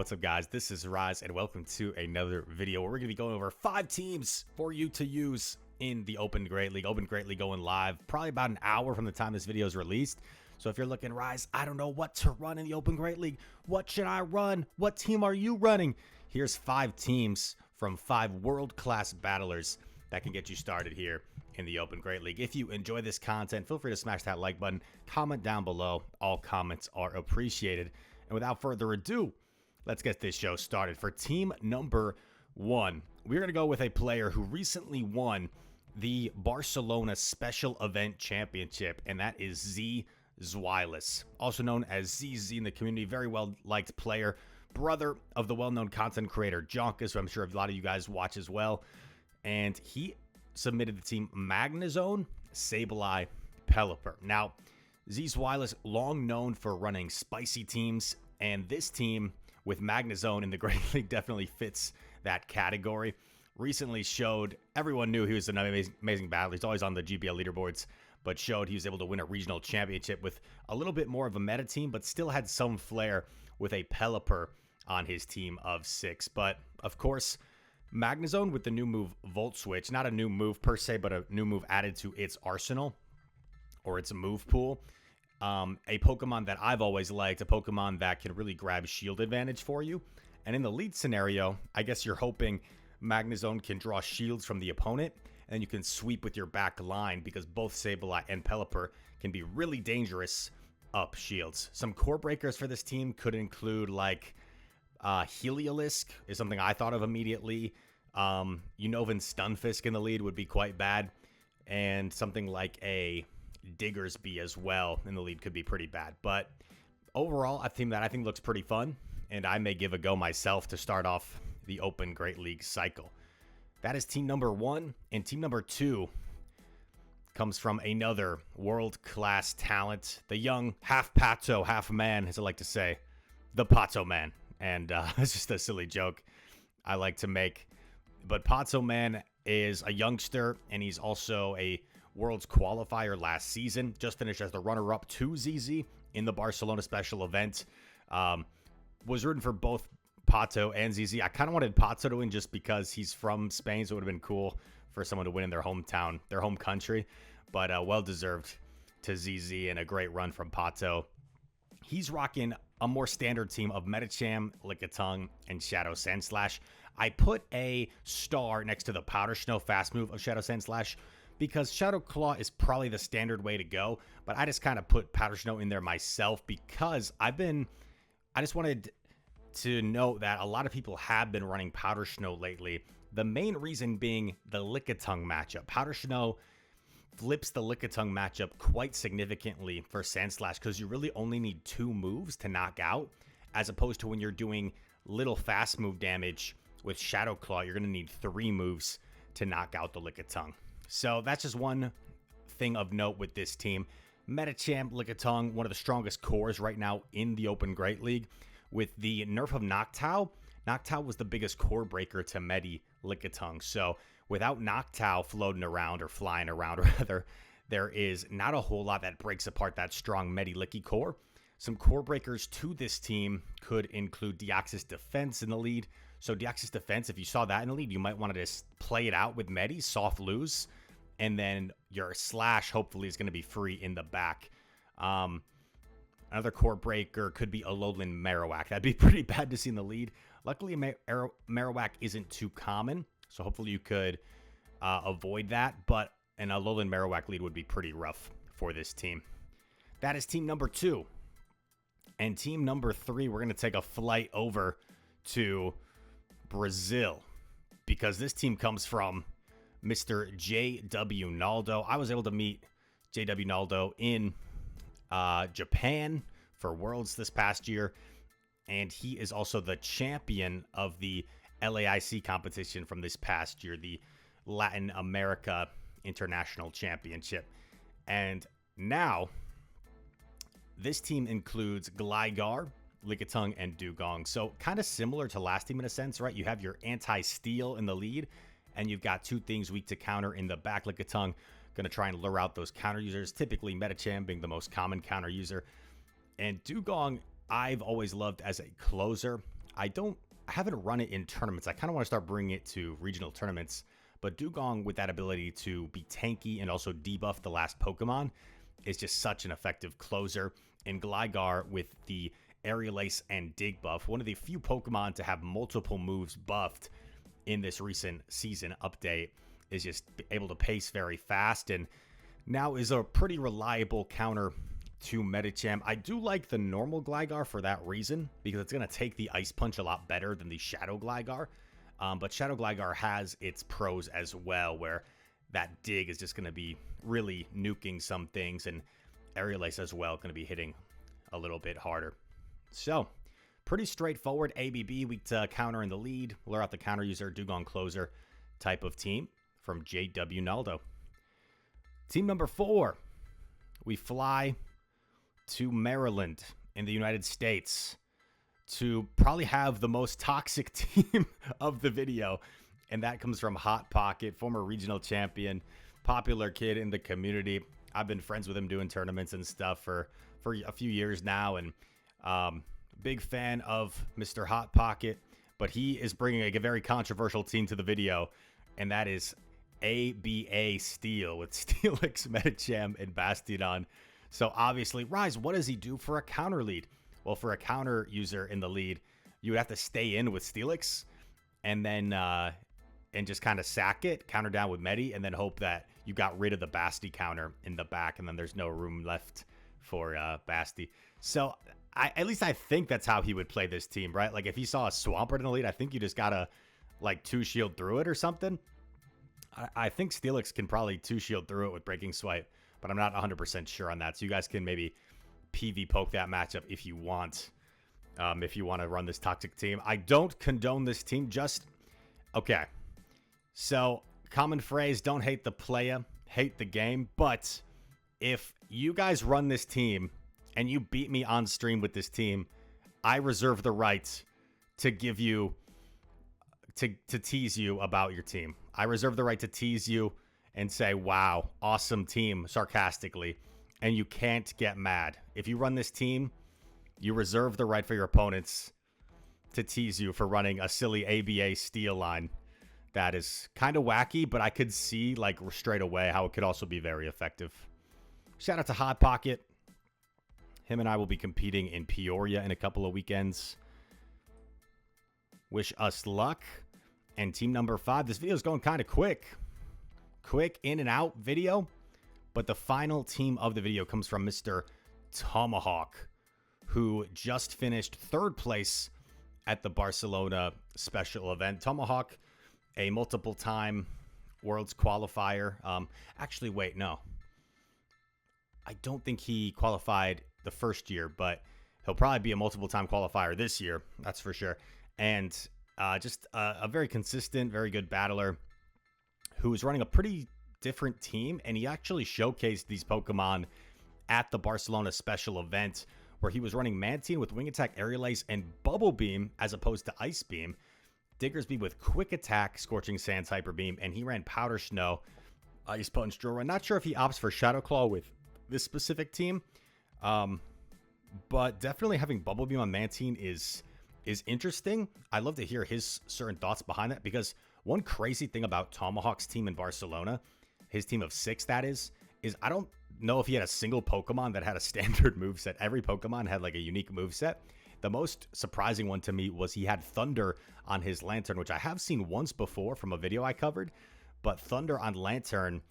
what's up guys? This is Rise and welcome to another video where we're going to be going over 5 teams for you to use in the Open Great League. Open Great League going live probably about an hour from the time this video is released. So if you're looking, Rise, I don't know what to run in the Open Great League. What should I run? What team are you running? Here's 5 teams from 5 world-class battlers that can get you started here in the Open Great League. If you enjoy this content, feel free to smash that like button, comment down below. All comments are appreciated. And without further ado, let's get this show started. For team number 1, we're going to go with a player who recently won the Barcelona Special Event Championship, and that is Z Zweilous, also known as ZZ in the community. Very well-liked player, brother of the well-known content creator Jonkus, who I'm sure a lot of you guys watch as well. And he submitted the team Magnezone, Sableye, Pelipper. Now, Z Zweilous, long known for running spicy teams, and this team with Magnezone in the Great League definitely fits that category. Recently showed, everyone knew he was an amazing battler. He's always on the GBL leaderboards, but showed he was able to win a regional championship with a little bit more of a meta team, but still had some flair with a Pelipper on his team of 6. But, of course, Magnezone with the new move Volt Switch, not a new move per se, but a new move added to its arsenal or its move pool. A Pokemon that I've always liked, a Pokemon that can really grab shield advantage for you. And in the lead scenario, I guess you're hoping Magnezone can draw shields from the opponent, and you can sweep with your back line because both Sableye and Pelipper can be really dangerous up shields. Some core breakers for this team could include like Heliolisk is something I thought of immediately. Unova and Stunfisk in the lead would be quite bad, and something like a Diggersby as well in the lead could be pretty bad. But overall, a team that I think looks pretty fun, and I may give a go myself to start off the Open Great League cycle. That is team number 1, and team number 2 comes from another world-class talent, the young half Pato, half man, as I like to say, the Pato Man. And it's just a silly joke I like to make. But Pato Man is a youngster, and he's also a Worlds qualifier last season. Just finished as the runner-up to ZZ in the Barcelona special event. Was rooting for both Pato and ZZ. I kind of wanted Pato to win just because he's from Spain, so it would have been cool for someone to win in their hometown, their home country. But well-deserved to ZZ and a great run from Pato. He's rocking a more standard team of Medicham, Lickitung, and Shadow Sandslash. I put a star next to the Powder Snow fast move of Shadow Sandslash because Shadow Claw is probably the standard way to go, but I just kind of put Powder Snow in there myself because I just wanted to note that a lot of people have been running Powder Snow lately. The main reason being the Lickitung matchup. Powder Snow flips the Lickitung matchup quite significantly for Sandslash because you really only need 2 moves to knock out, as opposed to when you're doing little fast move damage with Shadow Claw, you're going to need 3 moves to knock out the Lickitung. So that's just one thing of note with this team. Medicham, Lickitung, one of the strongest cores right now in the Open Great League. With the nerf of Noctowl, Noctowl was the biggest core breaker to Medi Lickitung. So without Noctowl floating around, or flying around rather, there is not a whole lot that breaks apart that strong Medi Licky core. Some core breakers to this team could include Deoxys Defense in the lead. So Deoxys Defense, if you saw that in the lead, you might want to just play it out with Medi, soft lose, and then your Slash hopefully is going to be free in the back. Another core breaker could be Alolan Marowak. That'd be pretty bad to see in the lead. Luckily, Marowak isn't too common, so hopefully you could avoid that. But an Alolan Marowak lead would be pretty rough for this team. That is team number 2. And team number 3, we're going to take a flight over to Brazil, because this team comes from Mr. J.W. Naldo. I was able to meet J.W. Naldo in Japan for Worlds this past year, and he is also the champion of the LAIC competition from this past year, the Latin America International Championship. And now this team includes Gligar, Lickitung, and Dugong. So kind of similar to last team in a sense, right? You have your anti-steal in the lead, and you've got 2 things weak to counter in the back. Lickitung going to try and lure out those counter users, typically Medicham being the most common counter user. And Dugong, I've always loved as a closer. I haven't run it in tournaments. I kind of want to start bringing it to regional tournaments. But Dugong, with that ability to be tanky and also debuff the last Pokemon, is just such an effective closer. And Gligar, with the Aerial Ace and Dig buff, one of the few Pokemon to have multiple moves buffed in this recent season update, is just able to pace very fast and now is a pretty reliable counter to Medicham. I do like the normal Gligar for that reason, because it's going to take the Ice Punch a lot better than the Shadow Gligar. But Shadow Gligar has its pros as well, where that Dig is just going to be really nuking some things, and Aerial Ace as well going to be hitting a little bit harder. So, pretty straightforward ABB, weak to counter in the lead, lure out the counter user, Dugong closer type of team from JW Naldo. Team number 4, we fly to Maryland in the United States to probably have the most toxic team of the video, and that comes from Hot Pocket, former regional champion, popular kid in the community. I've been friends with him doing tournaments and stuff for a few years now, and big fan of Mr. Hot Pocket, but he is bringing a very controversial team to the video, and that is ABA Steel with Steelix, Medicham, and Bastiodon. So obviously, Rise, what does he do for a counter lead? Well, for a counter user in the lead, you would have to stay in with Steelix and then and just kind of sack it, counter down with Medi, and then hope that you got rid of the Basti counter in the back, and then there's no room left for Basti. So at least I think that's how he would play this team, right? Like if he saw a Swampert in the lead, I think you just gotta like 2-shield through it or something. I think Steelix can probably 2-shield through it with Breaking Swipe, but I'm not 100% sure on that. So you guys can maybe PV poke that matchup if you want to run this toxic team. I don't condone this team. Okay. So common phrase, don't hate the playa, hate the game. But if you guys run this team and you beat me on stream with this team, I reserve the right to give you, to tease you about your team. I reserve the right to tease you and say, wow, awesome team, sarcastically. And you can't get mad. If you run this team, you reserve the right for your opponents to tease you for running a silly ABA Steel line. That is kind of wacky, but I could see like straight away how it could also be very effective. Shout out to Hot Pocket. Him and I will be competing in Peoria in a couple of weekends. Wish us luck. And team number 5, this video is going kind of quick. Quick in and out video. But the final team of the video comes from Mr. Tomahawk, who just finished 3rd place at the Barcelona special event. Tomahawk, a multiple-time Worlds qualifier. Actually, wait, no. I don't think he qualified the first year, but he'll probably be a multiple-time qualifier this year. That's for sure. And just a very consistent, very good battler who is running a pretty different team, and he actually showcased these Pokemon at the Barcelona special event where he was running Mantine with Wing Attack, Aerial Ace, and Bubble Beam as opposed to Ice Beam, Diggersby with Quick Attack, Scorching Sands, Hyper Beam, and he ran Powder Snow, Ice Punch, Drill Run. Not sure if he opts for Shadow Claw with this specific team, but definitely having Bubble Beam on Mantine is interesting. I'd love to hear his certain thoughts behind that, because one crazy thing about Tomahawk's team in Barcelona, his team of 6 that is I don't know if he had a single Pokemon that had a standard moveset. Every Pokemon had like a unique moveset. The most surprising one to me was he had Thunder on his Lantern, which I have seen once before from a video I covered, but Thunder on Lantern,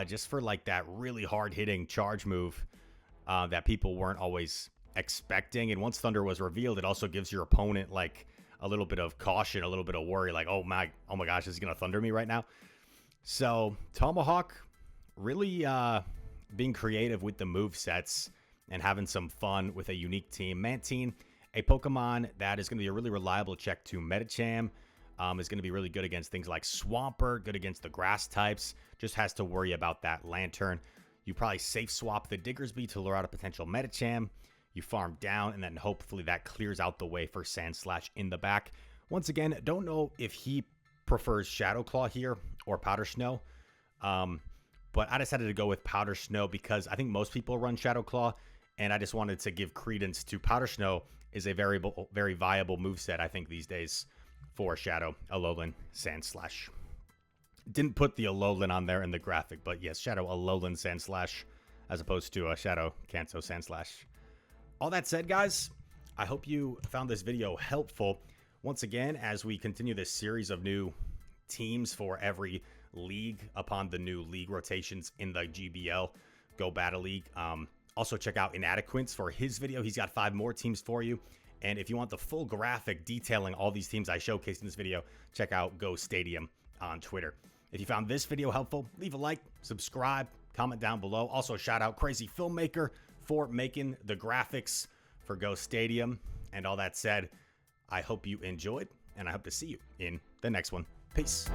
just for like that really hard-hitting charge move that people weren't always expecting. And once Thunder was revealed, it also gives your opponent like a little bit of caution, a little bit of worry, like, oh my gosh, is he gonna Thunder me right now? So Tomahawk really being creative with the move sets and having some fun with a unique team. Mantine, a Pokemon that is going to be a really reliable check to Medicham, is going to be really good against things like Swampert, good against the grass types, just has to worry about that Lantern. You probably safe swap the Diggersby to lure out a potential Medicham. You farm down, and then hopefully that clears out the way for Sandslash in the back. Once again, don't know if he prefers Shadow Claw here or Powder Snow, but I decided to go with Powder Snow because I think most people run Shadow Claw And I just wanted to give credence to Powder Snow is a very viable moveset, I think, these days for Shadow, Alolan, Sandslash. Didn't put the Alolan on there in the graphic, but yes, Shadow, Alolan, Sandslash, as opposed to a Shadow, Kanto, Sandslash. All that said, guys, I hope you found this video helpful. Once again, as we continue this series of new teams for every league upon the new league rotations in the GBL Go Battle League. Also, check out Inadequance for his video. He's got 5 more teams for you. And if you want the full graphic detailing all these teams I showcased in this video, check out Go Stadium on Twitter. If you found this video helpful, leave a like, subscribe, comment down below. Also, shout out Crazy Filmmaker for making the graphics for Go Stadium. And all that said, I hope you enjoyed, and I hope to see you in the next one. Peace.